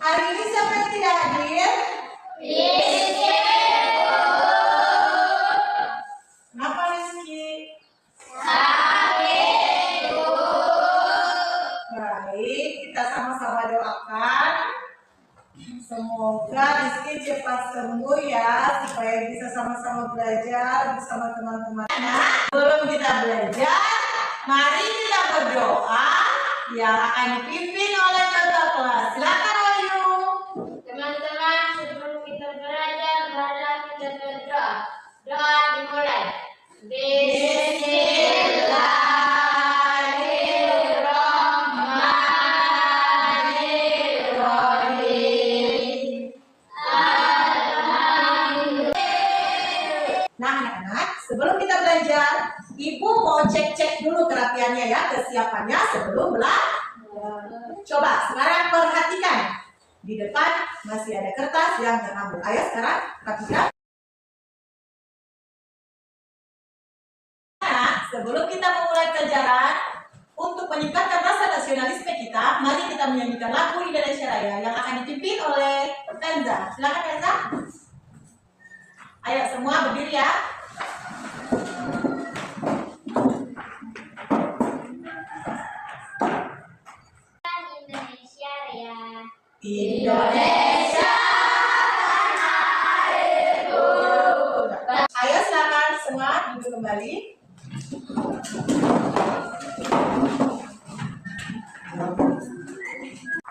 Hari ini siapa yang tidak hadir? Rizky. Kenapa Rizky? Sakit, Bu. Baik, kita sama-sama doakan. Semoga Rizky cepat sembuh ya, supaya bisa sama-sama belajar bersama teman-teman. Nah, sebelum kita belajar, mari kita berdoa yang akan dipimpin oleh kakak kelas. Silakan Wahyu. Teman-teman, sebelum kita belajar, marilah kita berdoa. Doa dimulai. Bismillahirrahmanirrahim. Nah anak-anak, sebelum kita belajar, Ibu mau cek-cek dulu kerapiannya ya, kesiapannya sebelum belajar. Coba sekarang perhatikan. Di depan masih ada kertas yang ternambah. Ayo sekarang perhatikan. Nah, sebelum kita memulai pelajaran, untuk meningkatkan rasa nasionalisme kita, mari kita menyanyikan lagu Indonesia Raya yang akan dipimpin oleh Tenza. Silakan Tenza. Ayo semua berdiri ya. Indonesia Raya. Indonesia tanah airku. Ayo silakan semua duduk kembali.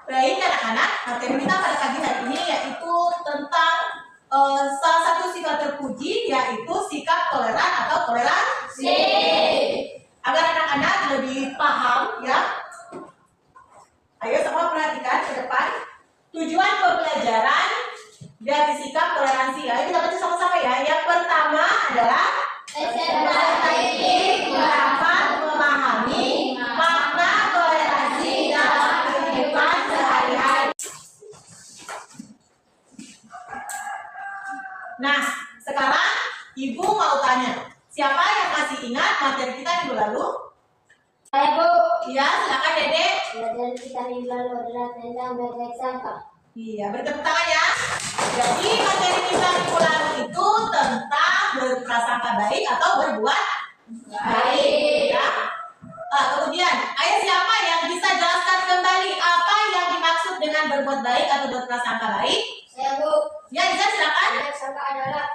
Baik anak-anak, materi kita pada pagi hari ini yaitu tentang salah satu sifat terpuji, yaitu sikap toleran atau toleransi. Agar anak-anak lebih paham ya. Ayo semua perhatikan ke depan. Tujuan pembelajaran dari sikap toleransi. Ayo kita baca sama-sama ya. Yang pertama adalah dapat memahami makna toleransi dalam kehidupan sehari-hari. Nah, sekarang Ibu mau tanya, siapa yang masih ingat materi kita minggu lalu? Saya, Bu. Iya, silakan Dede. Pelajaran kita minggu lalu adalah tentang berbaik sangka. Iya, bertepuk tangan ya. Jadi materi kita minggu lalu itu tentang berprasangka baik atau berbuat baik. Ya. Kemudian, ayo siapa yang bisa jelaskan kembali apa yang dimaksud dengan berbuat baik atau berprasangka baik? Saya, Bu. Ya, bisa silakan. Berbaik sangka adalah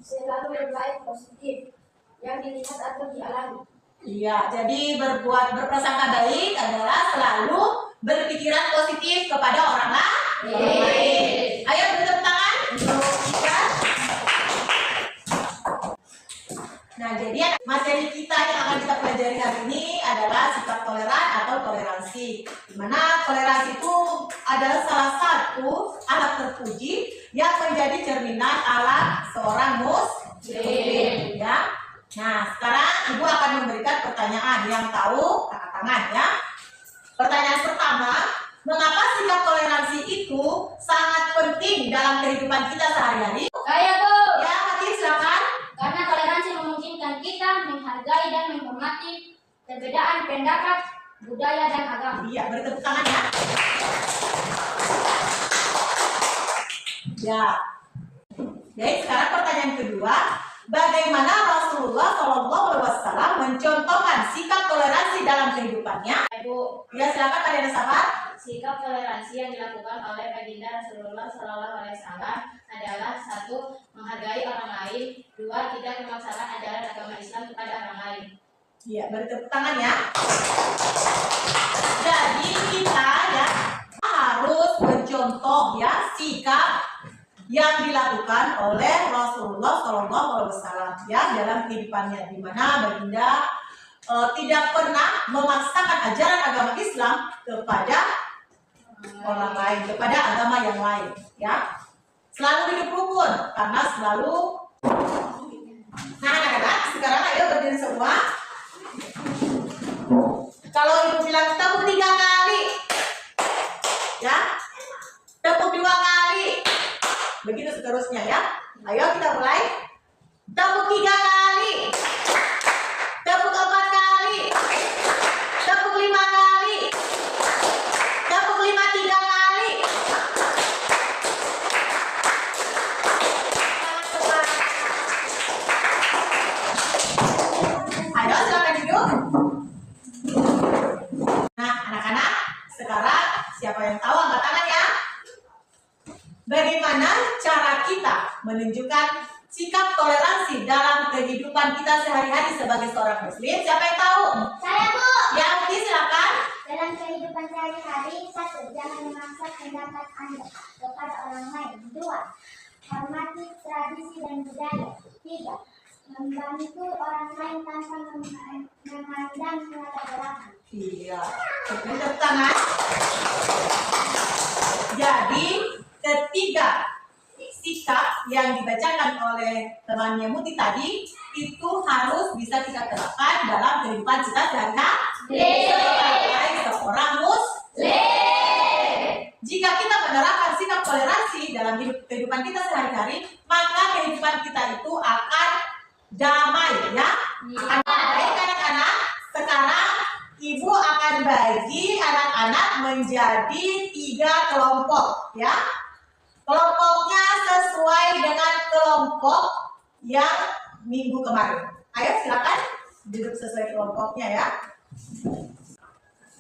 selalu berbaik positif yang dilihat atau dialami. Iya, jadi berprasangka baik adalah selalu berpikiran positif kepada orang lain. Ayo bertepuk tangan untuk kita. Nah, jadi materi kita yang akan kita pelajari hari ini adalah sikap toleran atau toleransi. Di mana toleransi itu adalah salah satu alat terpuji yang menjadi cerminan alat seorang muslim. Ya. Nah, sekarang Ibu akan memberikan pertanyaan. Yang tahu angkat tangan ya. Pertanyaan pertama, mengapa sikap toleransi itu sangat penting dalam kehidupan kita sehari-hari? Saya, Bu. Ya, Fatin silakan. Karena toleransi memungkinkan kita menghargai dan menghormati perbedaan pendapat, budaya, dan agama. Iya, bertepuk tangan ya. Ya. Baik, sekarang pertanyaan kedua, bagaimana Rasulullah SAW mencontohkan sikap toleransi dalam kehidupannya? Bu, Ya, silakan kalian sahabat. sikap toleransi yang dilakukan oleh baginda Rasulullah SAW adalah satu, menghargai orang lain, dua, tidak memaksakan ajaran agama Islam kepada orang lain. Iya, bertepuk tangan ya. Jadi kita ya harus mencontoh ya sikap yang dilakukan oleh Rasulullah SAW ya dalam kehidupannya, di mana baginda tidak pernah memaksakan ajaran agama Islam kepada orang lain, kepada agama yang lain ya. Selalu hidup rukun karena selalu. Nah anak-anak, sekarang ayo berdiri semua. Kalau Ibu bilang tepuk 3 kali ya, tepuk 2 kali, begitu seterusnya ya. Ayo kita mulai. Tepuk 3 kali, tepuk 4 kali, tepuk 5 kali, tepuk 5 3 kali, angkat tangan ya. Bagaimana cara kita menunjukkan sikap toleransi dalam kehidupan kita sehari-hari sebagai seorang muslim? Siapa yang tahu? Saya, Bu. Ya, Uti silakan. Dalam kehidupan sehari-hari, 1. Jangan memaksa pendapat Anda kepada orang lain. 2. Hormati tradisi dan budaya. 3. Membantu orang lain tanpa memandang latar belakang. Iya. Tepuk tangan. Jadi, ketiga sikap yang dibacakan oleh temannya Muti tadi itu harus bisa kita terapkan dalam kehidupan kita sehari-hari sebagai seorang muslim. Jika kita menerapkan sikap toleransi dalam kehidupan kita sehari-hari, maka kehidupan kita itu akan damai, ya. Akan baik, anak-anak. Sekarang Ibu akan bagi anak-anak menjadi 3 kelompok, ya. Kelompoknya sesuai dengan kelompok yang minggu kemarin. Ayo silakan duduk sesuai kelompoknya ya.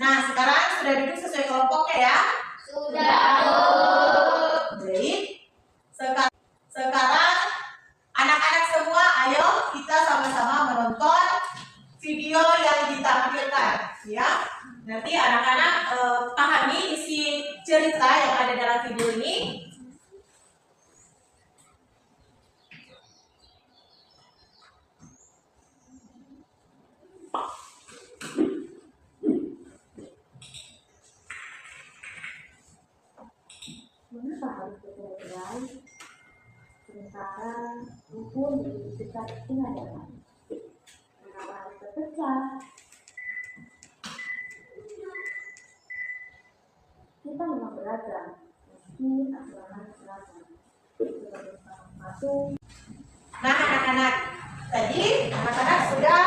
Nah, sekarang sudah duduk sesuai kelompoknya ya. Sudah. Baik. Sekarang anak-anak semua, ayo kita sama-sama menonton video yang ditampilkan ya. Nanti anak-anak pahami isi cerita yang ada dalam video ini. Mengapa harus bercerai? Sementara rukun dekat pengadilan. Mengapa harus berpecah? Kita memang beragam, meski agama beragam. Masuk. Nah, anak-anak, tadi anak-anak sudah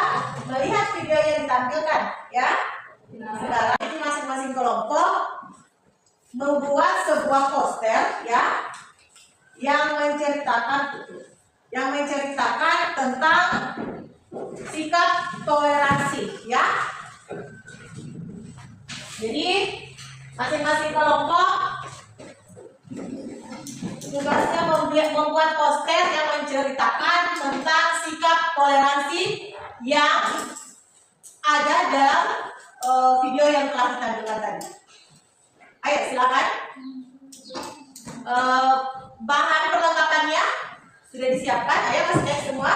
melihat video yang ditampilkan, ya. Sekarang ini masing-masing kelompok membuat sebuah poster, ya, yang menceritakan tentang sikap toleransi, ya. Jadi masing-masing kelompok tugasnya membuat poster yang menceritakan tentang sikap toleransi yang ada dalam video yang telah ditampilkan tadi. Ayo silakan. Bahan perlengkapannya sudah disiapkan. Ayo masukkan semua.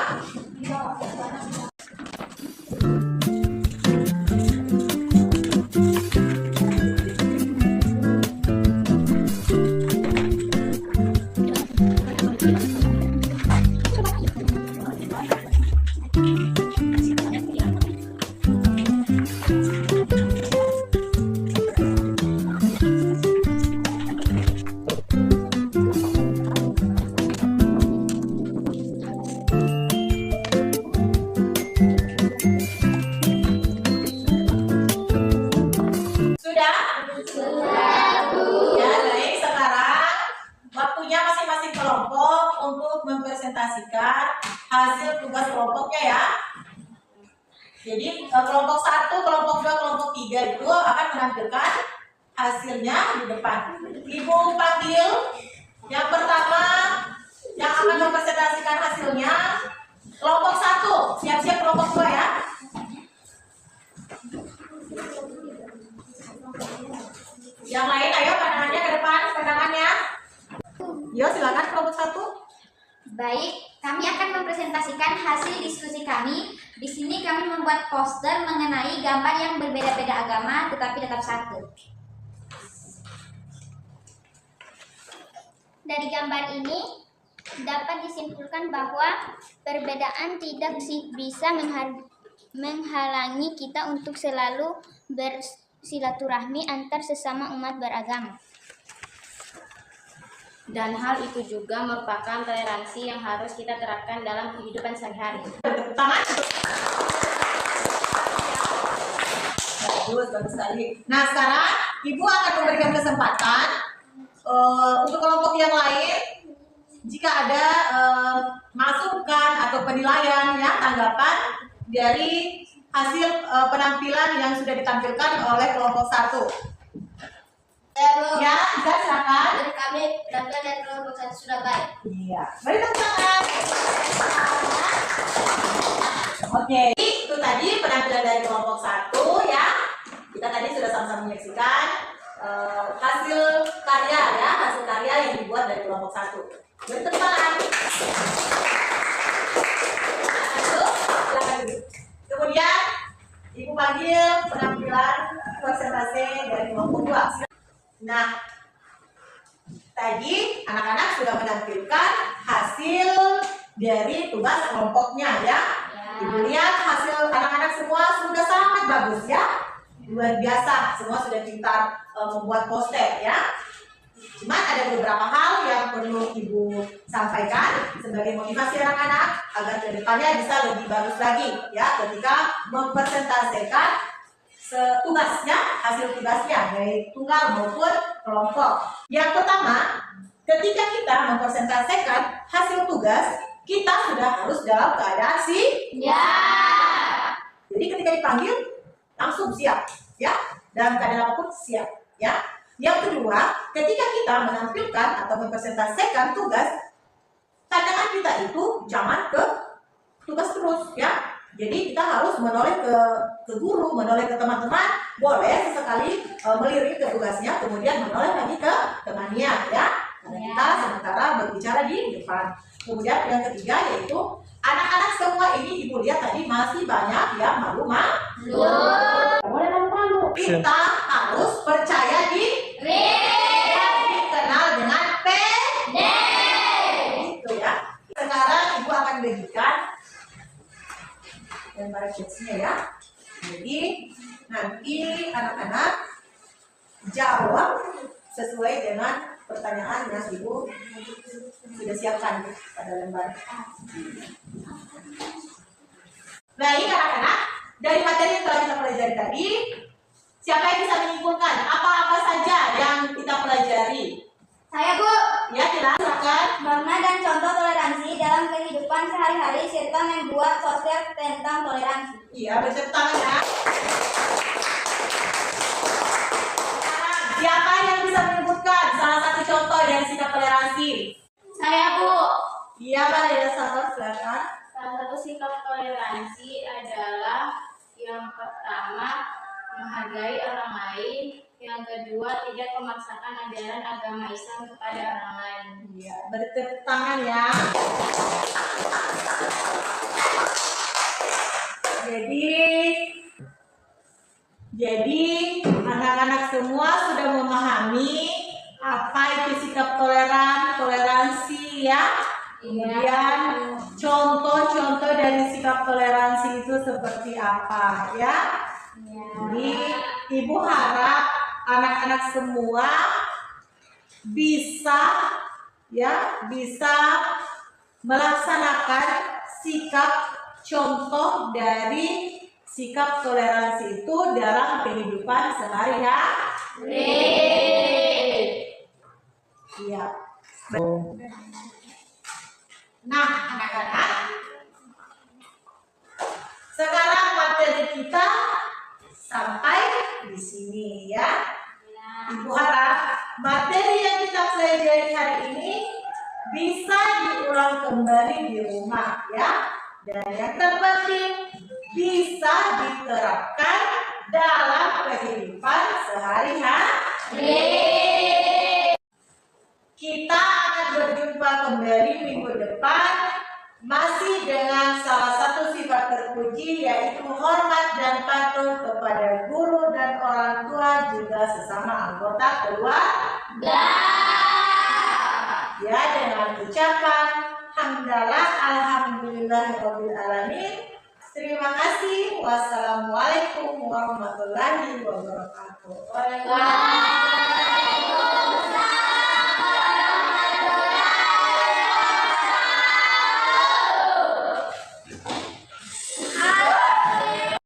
Mempresentasikan hasil tugas kelompoknya ya. Jadi kelompok 1, kelompok 2, kelompok 3 itu akan menampilkan hasilnya di depan. Ibu panggil yang pertama yang akan mempresentasikan hasilnya. Kelompok 1, siap-siap kelompok 2 ya. Yang lain ayo pandangannya ke depan, pandangannya. Yo silakan kelompok 1. Baik, kami akan mempresentasikan hasil diskusi kami. Di sini kami membuat poster mengenai gambar yang berbeda-beda agama tetapi tetap satu. Dari gambar ini dapat disimpulkan bahwa perbedaan tidak bisa menghalangi kita untuk selalu bersilaturahmi antar sesama umat beragama. Dan hal itu juga merupakan toleransi yang harus kita terapkan dalam kehidupan sehari-hari. Tangan. Bagus sekali. Nah sekarang Ibu akan memberikan kesempatan untuk kelompok yang lain jika ada masukan atau penilaian ya, tanggapan dari hasil penampilan yang sudah ditampilkan oleh kelompok 1. Ya, bisa silakan. Dari kami berasal dari kelompok 1 Surabaya. Iya, beri tepuk tangan. Oke, itu tadi penampilan dari kelompok 1 ya. Kita tadi sudah sama-sama menyaksikan hasil karya ya, hasil karya yang dibuat dari kelompok 1. Beri tepuk tangan. Silakan duduk. Kemudian Ibu panggil penampilan presentasi dari kelompok 2. Nah, tadi anak-anak sudah menampilkan hasil dari tugas kelompoknya ya. Ibu lihat hasil anak-anak semua sudah sangat bagus ya. Luar biasa, semua sudah pintar membuat poster ya. Cuman ada beberapa hal yang perlu Ibu sampaikan sebagai motivasi anak-anak agar kedepannya bisa lebih bagus lagi ya ketika mempresentasikan tugasnya, hasil tugasnya baik tunggal maupun kelompok. Yang pertama, ketika kita mempresentasikan hasil tugas, kita sudah harus dalam keadaan siap. Jadi ketika dipanggil langsung siap ya, dalam keadaan apapun siap ya. Yang kedua, ketika kita menampilkan atau mempresentasikan tugas, tantangan kita itu jangan ke tugas terus ya. Jadi kita harus menoleh ke guru, menoleh ke teman-teman, boleh sesekali melirik ke tugasnya, kemudian menoleh lagi ke temannya ya. Karena kita sementara berbicara di depan. Kemudian yang ketiga yaitu anak-anak semua ini Ibu lihat tadi masih banyak yang malu-malu. Boleh malu-malu. Kita harus percaya diri. Yang dikenal dengan pede. Gitu ya. Sekarang Ibu akan bagikan lembar sheetsnya ya. Jadi nanti anak-anak jawab sesuai dengan pertanyaan yang Ibu sudah siapkan pada lembar. Baik anak-anak, dari materi yang telah kita pelajari tadi, siapa yang bisa menyimpulkan apa-apa saja yang kita pelajari? Saya, Bu. Ya, silakan. Makna dan contoh toleransi dalam kehidupan sehari-hari serta membuat poster tentang toleransi. Iya, bertepuk tangan ya. Siapa yang bisa menyebutkan salah satu contoh dari sikap toleransi? Saya, Bu. Iya, Pak, ya, silakan. Salah satu sikap toleransi adalah yang pertama menghargai orang lain, yang kedua tidak memaksakan ajaran agama Islam kepada orang lain. Iya, bertepuk tangan ya. Jadi anak-anak semua sudah memahami apa itu sikap toleransi ya. Kemudian contoh-contoh dari sikap toleransi itu seperti apa ya. Jadi Ibu harap anak-anak semua bisa melaksanakan sikap contoh dari sikap toleransi itu dalam kehidupan sehari-hari. Iya. Nah, anak-anak, sekarang materi kita sampai di sini ya. Ibu harap materi yang kita pelajari hari ini bisa diulang kembali di rumah ya. Dan yang terpenting bisa diterapkan dalam kehidupan sehari-hari. Kita akan berjumpa kembali minggu depan masih dengan salah satu sifat terpuji yaitu hormat dan patuh kepada guru dan orang tua juga sesama anggota keluarga. Ya, dengan ucapan hamdalah alhamdulillahirabbil alamin. Terima kasih. Wassalamualaikum warahmatullahi wabarakatuh.